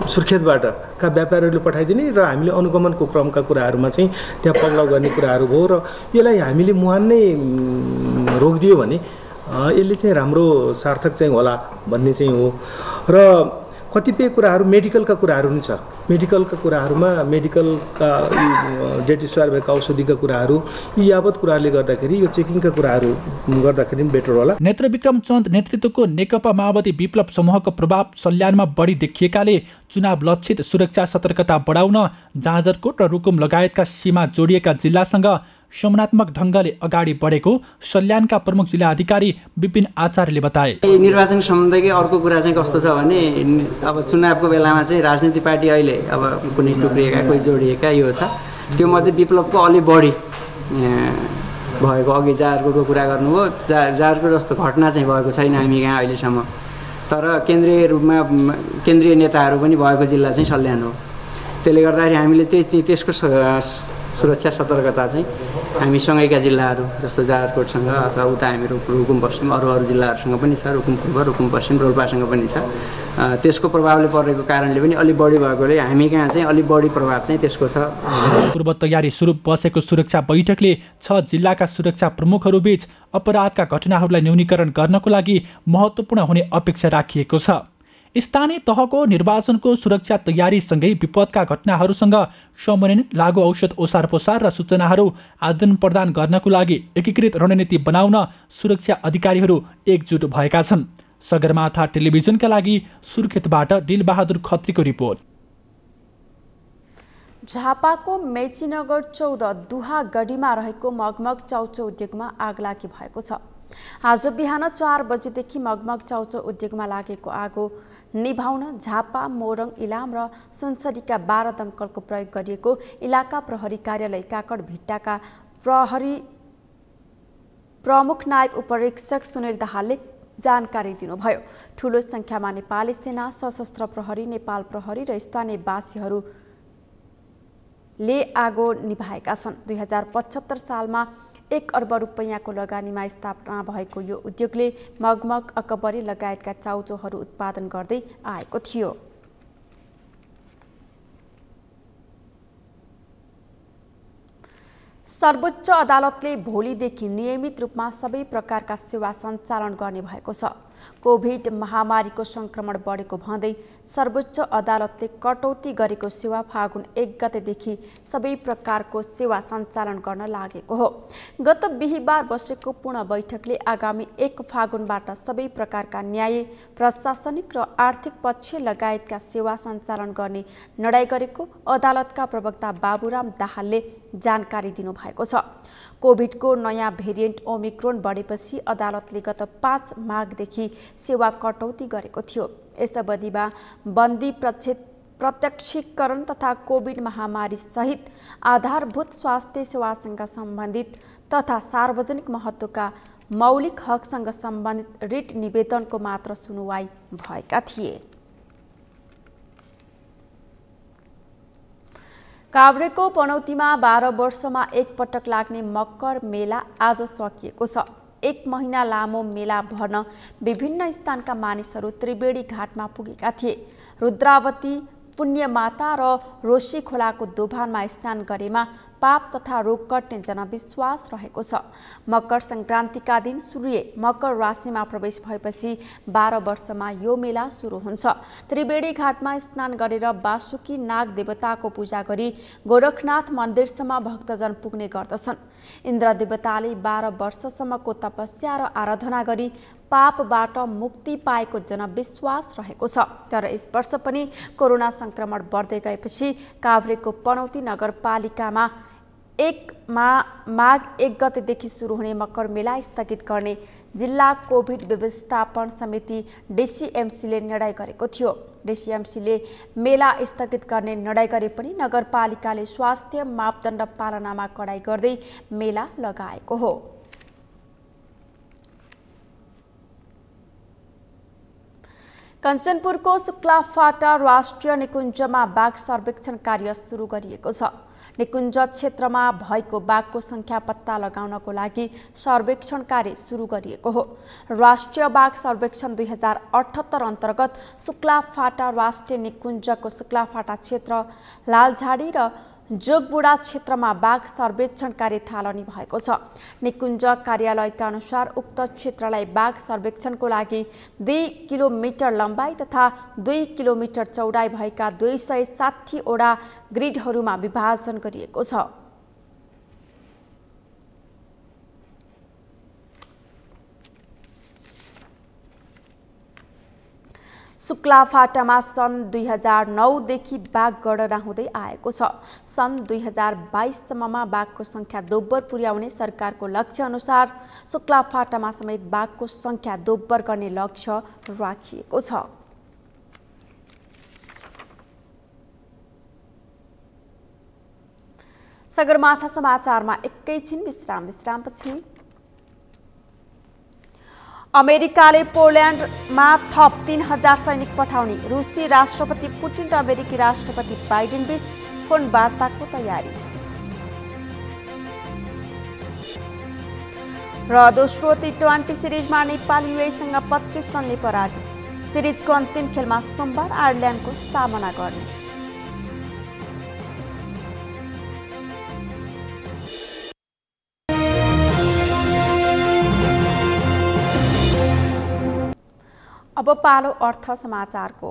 सुर्खेतबाट का व्यापारीहरूले पठाइदिने र हामीले अनुगमनको क्रमका कुराहरूमा चाहिँ त्यहाँ पक्राउ गर्ने कुराहरू भयो र यसलाई हामीले मुहान नै रोकिदियो भने यसले चाहिँ राम्रो सार्थक चाहिँ होला भन्ने चाहिँ हो। र कतिपय कुराहरू मेडिकलका कुराहरू पनि छ। मेडिकलका कुराहरूमा मेडिकलका डेट एक्सपायर भएका औषधिका कुराहरू यी यावत कुराहरूले गर्दाखेरि यो चेकिङका कुराहरू गर्दाखेरि पनि बेटर होला। नेत्रविक्रम चन्द नेतृत्वको नेकपा माओवादी विप्लव समूहको प्रभाव सल्यानमा बढी देखिएकाले चुनाव लक्षित सुरक्षा सतर्कता बढाउन जाजरकोट र रुकुम लगायतका सीमा जोडिएका जिल्लासँग समन्वयात्मक ढङ्गले अगाडि बढेको सल्यानका प्रमुख जिल्ला अधिकारी विपिन आचार्यले बताए। निर्वाचन सम्बन्धकै अर्को कुरा चाहिँ कस्तो छ भने अब चुनावको बेलामा चाहिँ राजनीतिक पार्टी अहिले अब कुनै टुक्रिएका कोही जोडिएका यो छ, त्यो मध्ये विप्लवको अलि बढी भएको। अघि जाजरकोटको कुरा गर्नुभयो, जाजरकोट जस्तो घटना चाहिँ भएको छैन हामी कहाँ अहिलेसम्म, तर केन्द्रीय रूपमा केन्द्रीय नेताहरू पनि भएको जिल्ला चाहिँ सल्यान हो। त्यसले गर्दाखेरि हामीले त्यसको सुरक्षा सतर्कता चाहिँ हामी सँगैका जिल्लाहरू जस्तो जाजरकोटसँग अथवा उता हामी रुकुम पश्चिम अरू जिल्लाहरूसँग पनि छ, रुकुम पूर्व, रुकुम पश्चिम, रोल्पासँग पनि छ। त्यसको प्रभावले परेको कारणले पनि अलि बढी भएकोले हामी कहाँ चाहिँ अलि बढी प्रभाव चाहिँ त्यसको छ। पूर्व तयारी स्वरूप बसेको सुरक्षा बैठकले 6 जिल्लाका सुरक्षा प्रमुखहरूबीच अपराधका घटनाहरूलाई न्यूनीकरण गर्नको लागि महत्त्वपूर्ण हुने अपेक्षा राखिएको छ। स्थानीय तहको निर्वाचनको सुरक्षा तयारीसँगै विपदका घटनाहरूसँग समन्वयन, लागु औषध, ओसार पोसार र सूचनाहरू आदान प्रदान गर्नको लागि एकीकृत रणनीति बनाउन सुरक्षा अधिकारीहरू एकजुट भएका छन्। सगरमाथा टेलिभिजनका लागि सुर्खेतबाट दिलबहादुर खत्रीको रिपोर्ट। झापाको मेचीनगर 14 दुहागढीमा रहेको मगमग चाउचो उद्योगमा आगलागी भएको छ। आज बिहान 4 बजेदेखि मगमग चाउचो उद्योगमा लागेको आगो निभाउन झापा, मोरङ, इलाम र सुनसरीका 12 दमकलको प्रयोग गरिएको इलाका प्रहरी कार्यालय काकडभिट्टाका प्रहरी प्रमुख नायब उपरीक्षक सुनिल दाहालले जानकारी दिनुभयो। ठूलो संख्यामा नेपाली सेना, सशस्त्र प्रहरी, नेपाल प्रहरी र स्थानीय वासीहरूले आगो निभाएका छन्। 2075 सालमा 1 अर्ब रुपैयाँको लगानीमा स्थापना भएको यो उद्योगले मगमग, अकबरी लगायतका चाउचोहरू उत्पादन गर्दै आएको थियो। सर्वोच्च अदालतले भोलिदेखि नियमित रूपमा सबै प्रकारका सेवा सञ्चालन गर्ने भएको छ। कोभिड महामारीको संक्रमण बढेको भन्दै सर्वोच्च अदालतले कटौती गरेको सेवा फागुन 1 गतेदेखि सबै प्रकारको सेवा सञ्चालन गर्न लागेको हो। गत बिहीबार बसेको पूर्ण बैठकले आगामी 1 फागुनबाट सबै प्रकारका न्याय, प्रशासनिक र आर्थिक पक्ष लगायतका सेवा सञ्चालन गर्ने निर्णय गरेको अदालतका प्रवक्ता बाबुराम दाहालले जानकारी दिनुभएको छ। कोभिडको नयाँ भेरिएन्ट ओमिक्रोन बढेपछि अदालतले गत 5 माघदेखि सेवा कटौती गरेको थियो। यस अवधिमा बन्दी प्रत्यक्षीकरण तथा कोभिड महामारी सहित आधारभूत स्वास्थ्य सेवासँग सम्बन्धित तथा सार्वजनिक महत्त्वका मौलिक हकसँग सम्बन्धित रिट निवेदनको मात्र सुनुवाई भएका थिए। काभ्रेको पनौतीमा 12 वर्षमा एक पटक लाग्ने मकर मेला आज सकिएको छ। 1 महिना लामो मेला भर्न विभिन्न स्थानका मानिसहरू त्रिवेणी घाटमा पुगेका थिए। रुद्रावती पुण्यमाता र रोशी खोलाको दोभानमा स्नान गरेमा पाप तथा रोग कट्ने जनविश्वास रहेको छ। मकर संक्रान्तिका दिन सूर्य मकर राशिमा प्रवेश भएपछि 12 वर्षमा यो मेला सुरु हुन्छ। त्रिवेणी घाटमा स्नान गरेर वासुकी नाग देवताको पूजा गरी गोरखनाथ मन्दिरसम्म भक्तजन पुग्ने गर्दछन्। इन्द्र देवताले 12 वर्षसम्मको तपस्या र आराधना गरी पापबाट मुक्ति पाएको जनविश्वास रहेको छ। तर यस वर्ष पनि कोरोना संक्रमण बढ्दै गएपछि काभ्रेको पनौती नगरपालिकामा माघ 1 गतेदेखि सुरु हुने मकर मेला स्थगित गर्ने जिल्ला कोभिड व्यवस्थापन समिति डिसिएमसीले निर्णय गरेको थियो। डिसिएमसीले मेला स्थगित गर्ने निर्णय गरे पनि नगरपालिकाले स्वास्थ्य मापदण्ड पालनामा कडाई गर्दै मेला लगाएको हो। कञ्चनपुरको शुक्लाफाटा राष्ट्रिय निकुञ्जमा बाघ सर्वेक्षण कार्य सुरु गरिएको छ। निकुञ्ज क्षेत्रमा भएको बाघको संख्या पत्ता लगाउनको लागि सर्वेक्षण कार्य सुरु गरिएको हो। राष्ट्रिय बाघ सर्वेक्षण 2078 अन्तर्गत शुक्लाफाटा राष्ट्रिय निकुञ्जको शुक्लाफाटा क्षेत्र, लालझाडी र जोगबुढा क्षेत्रमा बाघ सर्वेक्षण कार्य थालनी भएको छ। निकुञ्ज कार्यालयका अनुसार उक्त क्षेत्रलाई बाघ सर्वेक्षणको लागि 2 किलोमिटर लम्बाई तथा 2 किलोमिटर चौडाइ भएका 260 वटा ग्रिडहरूमा विभाजन गरिएको छ। शुक्लाफाटामा सन् 2009 देखि बाघ गणना हुँदै आएको छ। सन् 2022 सम्ममा बाघको संख्या दोब्बर पुर्याउने सरकारको लक्ष्य अनुसार शुक्लाफाटामा समेत बाघको संख्या दोब्बर गर्ने लक्ष्य राखिएको छ। सगरमाथा समाचारमा एकैछिन विश्रामपछि अमेरिकाले पोल्यान्डमा थप 3000 सैनिक पठाउने, रुसी राष्ट्रपति पुटिन र अमेरिकी राष्ट्रपति बाइडेन बीच फोन वार्ताको तयारी। र दोस्रो टी20 सिरिजमा नेपाल युएसँग 25 रनले पराजित। सिरिजको अन्तिम खेलमा सोमबार आयरल्यान्डको सामना गर्ने। अब पालो अर्थ समाचारको।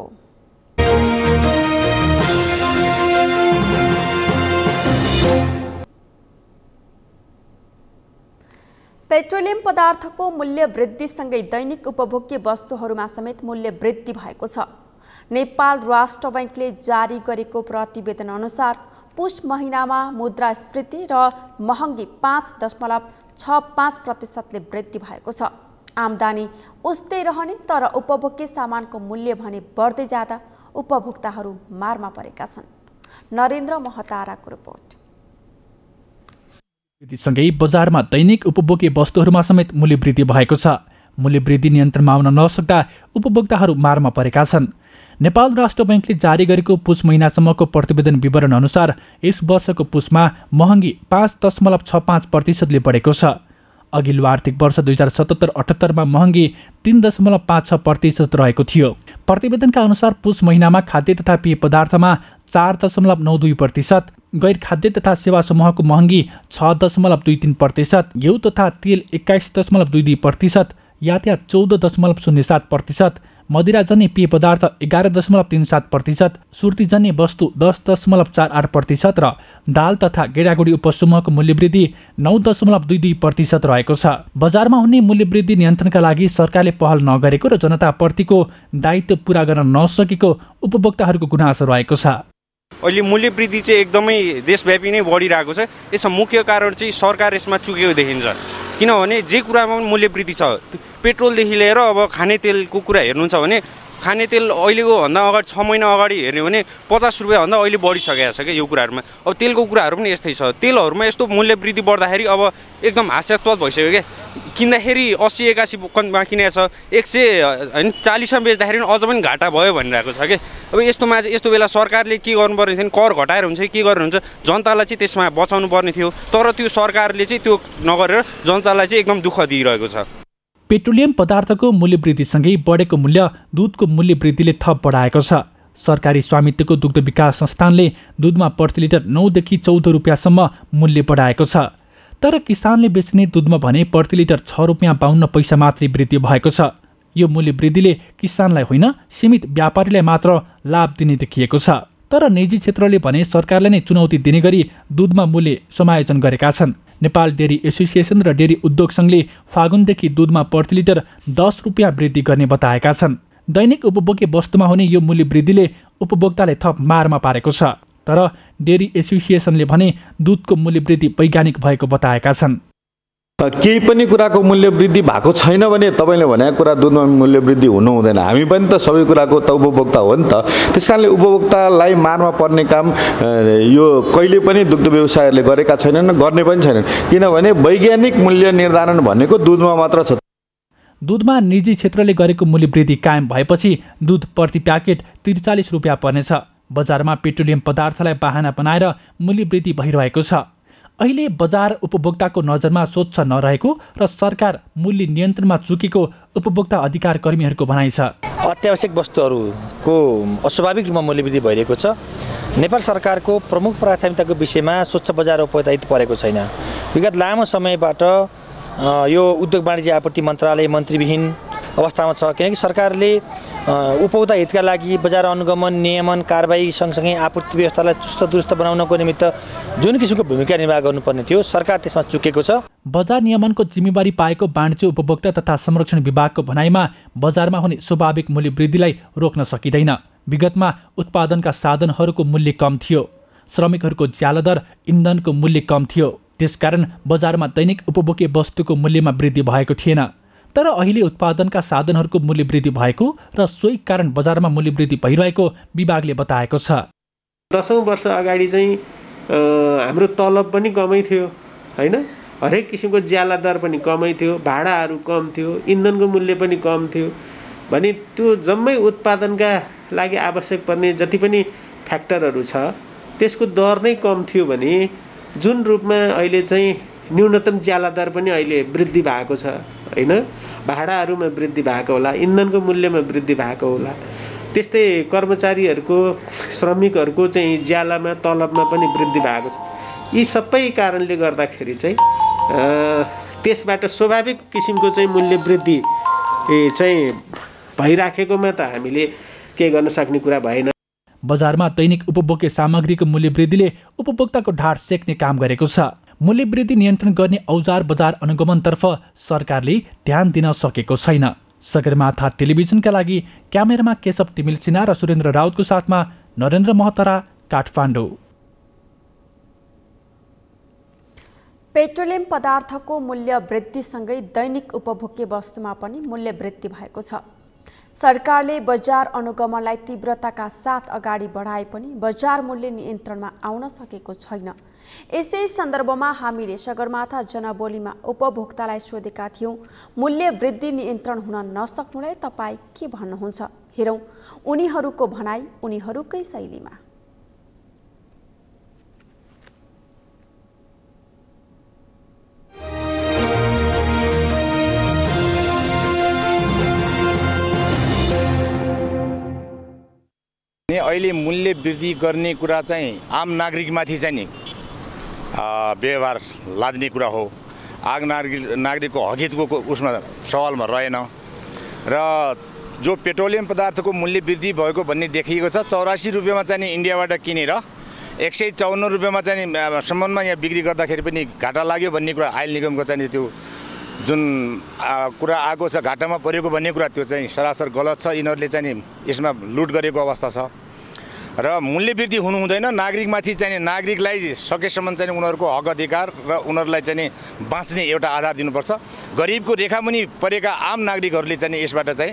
पेट्रोलियम पदार्थको मूल्य वृद्धिसँगै दैनिक उपभोग्य वस्तुहरूमा समेत मूल्य वृद्धि भएको छ। नेपाल राष्ट्र बैंकले जारी गरेको प्रतिवेदन अनुसार पुष महिनामा मुद्रास्फीति र महँगी 5.65% वृद्धि भएको छ। आम्दानी उस्तै रहने तर उपभोग्य सामानको मूल्य भने बढ्दै जाँदा उपभोक्ताहरू मारमा परेका छन्। नरेन्द्र महताराको रिपोर्ट। सँगै बजारमा दैनिक उपभोग्य वस्तुहरूमा समेत मूल्य वृद्धि भएको छ। मूल्य वृद्धि नियन्त्रणमा आउन नसक्दा उपभोक्ताहरू मारमा परेका छन्। नेपाल राष्ट्र बैंकले जारी गरेको पुष महिनासम्मको प्रतिवेदन विवरण अनुसार यस वर्षको पुषमा महँगी 5.65%ले बढेको छ। अघिल्लो आर्थिक वर्ष 2077-78 महँगी 3.56% रहेको थियो। प्रतिवेदनका अनुसार पुष महिनामा खाद्य तथा पेय पदार्थमा 4.92%, गैर खाद्य तथा सेवा समूहको महँगी 6.23%, घिउ तथा तेल 21.22%, यातायात 14.07%, मदिराजन्य पेय पदार्थ 11.37%, सुर्तीजन्य वस्तु 10.48% र दाल तथा गेडागुडी उपसमूहको मूल्यवृद्धि 9.22% रहेको छ। बजारमा हुने मूल्यवृद्धि नियन्त्रणका लागि सरकारले पहल नगरेको र जनताप्रतिको दायित्व पूरा गर्न नसकेको उपभोक्ताहरूको गुनासो रहेको छ। अहिले मूल्यवृद्धि चाहिँ एकदमै देशव्यापी नै बढिरहेको छ। यसमा मुख्य कारण चाहिँ सरकार यसमा चुकेको देखिन्छ। किनभने जे कुरामा पनि मूल्यवृद्धि छ, पेट्रोलदेखि लिएर अब खाने तेलको कुरा हेर्नुहुन्छ भने खाने तेल अहिलेको भन्दा अगाडि 6 महिना अगाडि हेर्ने भने 50 रुपियाँभन्दा अहिले बढिसकेको छ क्या यो कुराहरूमा। अब तेलको कुराहरू पनि यस्तै छ। तेलहरूमा यस्तो मूल्य वृद्धि बढ्दाखेरि अब एकदम हास्यास्पद भइसक्यो क्या। किन्दाखेरि 80-81 किनेको छ, 140 बेच्दाखेरि अझ पनि घाटा भयो भनिरहेको छ क्या। अब यस्तोमा चाहिँ यस्तो बेला सरकारले के गर्नुपर्ने थियो, कर घटाएर हुन्छ कि के गर्नुहुन्छ, जनतालाई चाहिँ त्यसमा बचाउनु पर्ने थियो। तर त्यो सरकारले चाहिँ त्यो नगरेर जनतालाई चाहिँ एकदम दुःख दिइरहेको छ। पेट्रोलियम पदार्थको मूल्य वृद्धिसँगै बढेको मूल्य दुधको मूल्य वृद्धिले थप बढाएको छ। सरकारी स्वामित्वको दुग्ध विकास संस्थानले दुधमा प्रति लिटर 9 देखि 14 रुपियाँसम्म मूल्य बढाएको छ। तर किसानले बेच्ने दुधमा भने प्रति लिटर 6 रुपियाँ 52 पैसा मात्रै वृद्धि भएको छ। यो मूल्य वृद्धिले किसानलाई होइन सीमित व्यापारीलाई मात्र लाभ दिने देखिएको छ। तर निजी क्षेत्रले भने सरकारले नै चुनौती दिने गरी दुधमा मूल्य समायोजन गरेका छन्। नेपाल डेरी एसोसिएसन र डेरी उद्योग सङ्घले फागुनदेखि दुधमा प्रति लिटर 10 रुपियाँ वृद्धि गर्ने बताएका छन्। दैनिक उपभोग्य वस्तुमा हुने यो मूल्य वृद्धिले उपभोक्तालाई थप मारमा पारेको छ। तर डेरी एसोसिएसनले भने दुधको मूल्य वृद्धि वैज्ञानिक भएको बताएका छन्। केही पनि कुराको मूल्य वृद्धि भएको छैन भने तपाईँले भनेको कुरा दुधमा मूल्य वृद्धि हुनु हुँदैन। हामी पनि त सबै कुराको त उपभोक्ता हो नि त। त्यसकारणले उपभोक्तालाई मारमा पर्ने काम यो कहिले पनि दुग्ध व्यवसायहरूले गरेका छैनन्, गर्ने पनि छैनन्। किनभने वैज्ञानिक मूल्य निर्धारण भनेको दुधमा मात्र छ। दुधमा निजी क्षेत्रले गरेको मूल्य वृद्धि कायम भएपछि दुध प्रति प्याकेट 43 रुपियाँ पर्नेछ। बजारमा पेट्रोलियम पदार्थलाई बहाना बनाएर मूल्य वृद्धि भइरहेको छ। अहिले बजार उपभोक्ताको नजरमा स्वच्छ नरहेको र सरकार मूल्य नियन्त्रणमा चुकेको उपभोक्ता अधिकार कर्मीहरूको भनाइ छ। अत्यावश्यक वस्तुहरूको अस्वाभाविक रूपमा मूल्य वृद्धि भइरहेको छ। नेपाल सरकारको प्रमुख प्राथमिकताको विषयमा स्वच्छ बजार उपभोक्ता परेको छैन। विगत लामो समयबाट यो उद्योग वाणिज्य आपूर्ति मन्त्रालय मन्त्रीविहीन अवस्थामा छ। किनकि सरकारले उपभोक्ता हितका लागि बजार अनुगमन नियमन कारबाही सँगसँगै आपूर्ति व्यवस्थालाई चुस्त दुरुस्त बनाउनको निमित्त जुन किसिमको भूमिका निर्वाह गर्नुपर्ने थियो सरकार त्यसमा चुकेको छ। बजार नियमनको जिम्मेवारी पाएको वाणिज्य उपभोक्ता तथा संरक्षण विभागको भनाइमा बजारमा हुने स्वाभाविक मूल्य वृद्धिलाई रोक्न सकिँदैन। विगतमा उत्पादनका साधनहरूको मूल्य कम थियो, श्रमिकहरूको ज्याला दर, इन्धनको मूल्य कम थियो। त्यसकारण बजारमा दैनिक उपभोग्य वस्तुको मूल्यमा वृद्धि भएको थिएन। तर अहिले उत्पादनका साधनहरूको मूल्य वृद्धि भएको र सोही कारण बजारमा मूल्य वृद्धि भइरहेको विभागले बताएको छ। 10औं वर्ष अगाडि चाहिँ हाम्रो तलब पनि कमै थियो हैन, हरेक किसिमको ज्याला दर पनि कमै थियो, भाडाहरू कम थियो, इन्धनको मूल्य पनि कम थियो। भने त्यो जम्मै उत्पादनका लागि आवश्यक पर्ने जति पनि फ्याक्टरहरू छ त्यसको दर नै कम थियो भने जुन रूपमा अहिले चाहिँ न्यूनतम ज्याला दर पनि अहिले वृद्धि भएको छ हैन, भाडाहरूमा वृद्धि भएको होला, इन्धनको मूल्यमा वृद्धि भएको होला, त्यस्तै कर्मचारीहरूको श्रमिकहरूको चाहिँ ज्यालामा तलबमा पनि वृद्धि भएको छ। यी सबै कारणले गर्दाखेरि चाहिँ त्यसबाट स्वाभाविक किसिमको चाहिँ मूल्य वृद्धि चाहिँ भइराखेकोमा त हामीले के गर्न सक्ने कुरा भएन। बजारमा दैनिक उपभोग्य सामग्रीको मूल्य वृद्धिले उपभोक्ताको ढाड सेक्ने काम गरेको छ। मूल्य वृद्धि नियन्त्रण गर्ने औजार बजार अनुगमनतर्फ सरकारले ध्यान दिन सकेको छैन। सगरमाथा टेलिभिजनका लागि क्यामेरामा केशव तिमिल सिन्हा र सुरेन्द्र राउतको साथमा नरेन्द्र महतरा, काठमाडौँ। पेट्रोलियम पदार्थको मूल्य वृद्धिसँगै दैनिक उपभोग्य वस्तुमा पनि मूल्य वृद्धि भएको छ। सरकारले बजार अनुगमनलाई तीव्रताका साथ अगाडि बढाए पनि बजार मूल्य नियन्त्रणमा आउन सकेको छैन। यसै सन्दर्भमा हामीले सगरमाथा जनबोलीमा उपभोक्तालाई सोधेका थियौं, मूल्य वृद्धि नियन्त्रण हुन नसक्नुलाई तपाईँ के भन्नुहुन्छ? हेरौं उनीहरूको भनाई उनीहरूकै शैलीमा। अहिले मूल्य वृद्धि गर्ने कुरा चाहिँ आम नागरिकमाथि चाहिँ नि व्यवहार लाद्ने कुरा हो। आम नागरिकको हकितको उसमा सवालमा रहेन र जो पेट्रोलियम पदार्थको मूल्य वृद्धि भएको भन्ने देखिएको छ। 84 रुपियाँमा चाहिँ इन्डियाबाट किनेर 154 रुपियाँमा चाहिँ सम्बन्धमा यहाँ बिक्री गर्दाखेरि पनि घाटा लाग्यो भन्ने कुरा आयल निगमको चाहिँ त्यो जुन कुरा आएको छ, घाटामा परेको भन्ने कुरा त्यो चाहिँ सरासर गलत छ। यिनीहरूले चाहिँ यसमा लुट गरेको अवस्था छ र मूल्य वृद्धि हुनु हुँदैन। नागरिकमाथि चाहिँ नागरिकलाई सकेसम्म चाहिँ उनीहरूको हक अधिकार र उनीहरूलाई चाहिँ बाँच्ने एउटा आधार दिनुपर्छ। गरिबको रेखामुनि परेका आम नागरिकहरूले चाहिँ यसबाट चाहिँ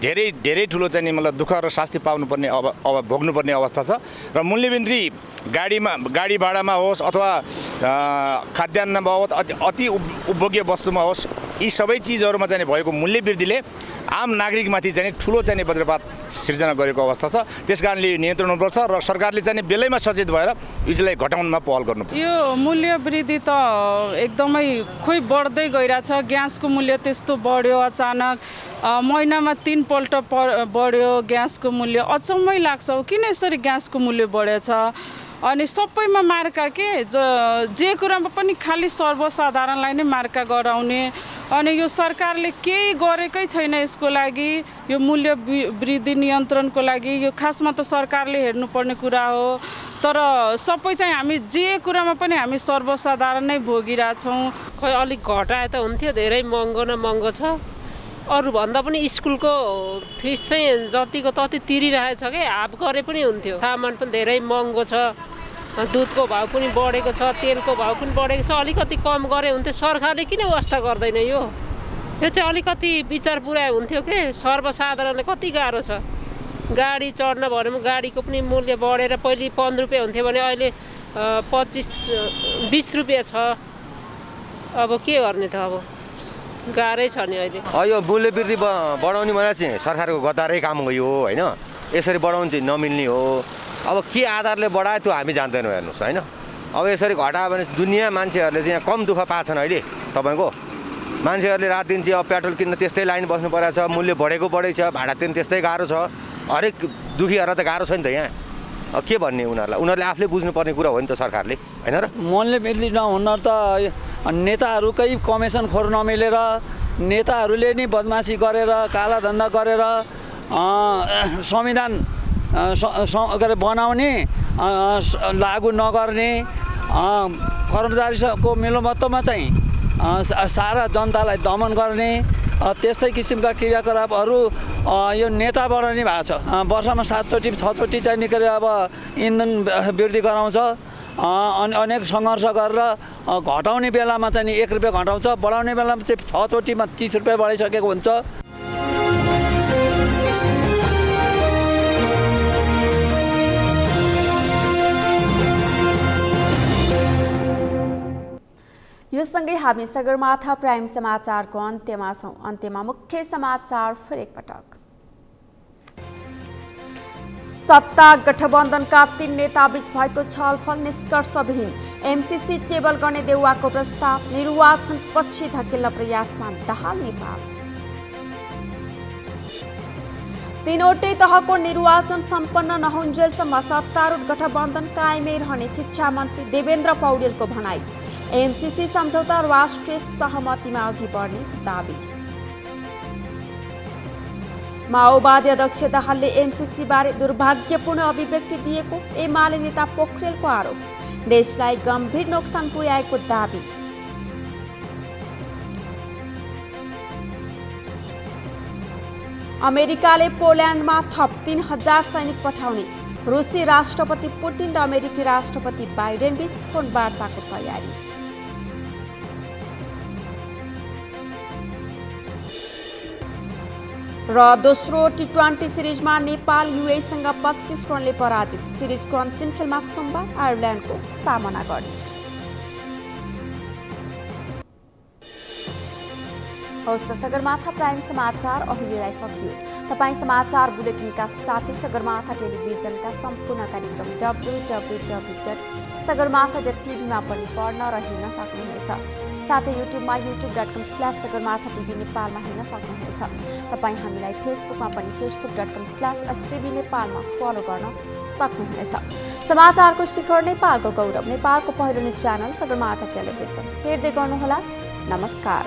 धेरै ठुलो चाहिँ नि मतलब दुःख र शास्ति पाउनुपर्ने अब भोग्नुपर्ने अवस्था छ र मूल्यवृद्धि गाडी भाडामा होस् अथवा खाद्यान्नमा होस् अति उपभोग्य वस्तुमा होस् यी सबै चिजहरूमा चाहिँ भएको मूल्यवृद्धिले आम नागरिकमाथि चाहिँ ठुलो चाहिँ वज्रपात सिर्जना गरेको अवस्था छ। त्यसकारणले यो नियन्त्रण हुनुपर्छ र सरकारले चाहिँ बेलैमा सचेत भएर यसलाई घटाउनमा पहल गर्नु। यो मूल्य वृद्धि त एकदमै खोइ बढ्दै गइरहेछ। ग्यासको मूल्य त्यस्तो बढ्यो अचानक, महिनामा 3 पल्ट बढ्यो ग्यासको मूल्य। अचम्मै लाग्छ किन यसरी ग्यासको मूल्य बढेछ। अनि सबैमा मार्का के जे कुरामा पनि खालि सर्वसाधारणलाई नै मार्का गराउने। अनि यो सरकारले केही गरेकै छैन यसको लागि, यो मूल्य वृद्धि नियन्त्रणको लागि। यो खासमा त सरकारले हेर्नुपर्ने कुरा हो, तर सबै चाहिँ हामी जे कुरामा पनि हामी सर्वसाधारण नै भोगिरहेछौँ। खोइ अलिक घटाए त हुन्थ्यो, धेरै महँगो न महँगो छ। अरूभन्दा पनि स्कुलको फिस चाहिँ जतिको तति तिरिरहेछ कि हाफ गरे पनि हुन्थ्यो। सामान पनि धेरै महँगो छ, दुधको भाउ पनि बढेको छ, तेलको भाउ पनि बढेको छ। अलिकति कम गरे हुन्थ्यो। सरकारले किन वास्ता गर्दैन? यो चाहिँ अलिकति विचार पुऱ्याए हुन्थ्यो कि सर्वसाधारणले कति गाह्रो छ। गाडी चढ्न भने गाडीको पनि मूल्य बढेर पहिले 15 रुपियाँ हुन्थ्यो भने अहिले 25-20 रुपियाँ छ। अब के गर्ने त? अब गाह्रै छ नि अहिले। यो मूल्य वृद्धि बढाउने भने चाहिँ सरकारको गद्दारै काम हो यो, होइन? यसरी बढाउनु चाहिँ नमिल्ने हो। अब के आधारले बढायो त्यो हामी जान्दैनौँ, हेर्नुहोस् होइन। अब यसरी घटायो भने दुनियाँ मान्छेहरूले चाहिँ यहाँ कम दुःख पाछन् अहिले। तपाईँको मान्छेहरूले रात दिन चाहिँ अब पेट्रोल किन्न त्यस्तै लाइन बस्नु परेको छ, मूल्य बढेको बढै छ, भाडा तिर्नु त्यस्तै गाह्रो छ। हरेक दुखीहरूलाई त गाह्रो छ नि त यहाँ। अब के भन्ने उनीहरूले आफूले बुझ्नुपर्ने कुरा हो नि त सरकारले, होइन र? मूल्य वृद्धि नहुन त नेताहरूकै कमिसन खोर नमिलेर, नेताहरूले नि बदमासी गरेर, काला धन्दा गरेर संविधान बनाउने, लागू नगर्ने, कर्मचारीको मिलोमत्तमा चाहिँ सारा जनतालाई दमन गर्ने, त्यस्तै किसिमका क्रियाकलापहरू यो नेताबाट नै भएको छ। वर्षमा 7 चोटि 6 चोटि चाहिँ निकै अब इन्धन वृद्धि गराउँछ। अनि अनेक सङ्घर्ष गरेर घटाउने बेलामा चाहिँ 1 रुपियाँ घटाउँछ, बढाउने बेलामा चाहिँ 6 चोटिमा 30 रुपियाँ बढाइसकेको हुन्छ। यो सँगै हामी सगरमाथा प्राइम समाचारको अन्त्यमा छौँ। अन्त्यमा मुख्य समाचार फेरि एकपटक। सत्ता गठबन्धनका 3 नेताबीच भएको छलफल निष्कर्षविहीन। एमसीसी टेबल गर्ने देउवाको प्रस्ताव निर्वाचन पछि धकेल्न प्रयासमा दाहाल नेपाल। 3वटै तहको निर्वाचन सम्पन्न नहुन्जेलसम्म सत्तारूढ गठबन्धन कायमै रहने शिक्षा मन्त्री देवेन्द्र पौडेलको भनाई। एमसीसी सम्झौता राष्ट्रिय सहमतिमा अघि बढ्ने दाबी। माओवादी अध्यक्ष दाहालले एमसीसी बारे दुर्भाग्यपूर्ण अभिव्यक्ति दिएको एमाले नेता पोखरेलको आरोप। देशलाई गम्भीर नोक्सान पुर्याएको दाबी। अमेरिकाले पोल्यान्डमा थप 3000 सैनिक पठाउने। रुसी राष्ट्रपति पुटिन र अमेरिकी राष्ट्रपति बाइडेन बीच फोन वार्ताको तयारी। र दोस्रो टी20 सिरिजमा नेपाल युएसँग 25 रनले पराजित। सिरिजको अन्तिम खेलमा सोमबार आयरल्यान्डको सामना गर्ने। हवस् त सगरमाथा प्राइम समाचार अहिलेलाई सकियो। तपाईँ समाचार बुलेटिनका साथै सगरमाथा टेलिभिजनका सम्पूर्ण कार्यक्रम www.sagarmatha.tv मा पनि पढ्न र हेर्न सक्नुहुनेछ। साथै युट्युबमा youtube.com/sagarmathatv नेपालमा हेर्न सक्नुहुनेछ। तपाईँ हामीलाई फेसबुकमा पनि facebook.com/stv नेपालमा फलो गर्न सक्नुहुनेछ। समाचारको शिखर नेपालको गौरव, नेपालको पहिलो न्युज च्यानल सगरमाथा टेलिभिजन हेर्दै गर्नुहोला। नमस्कार।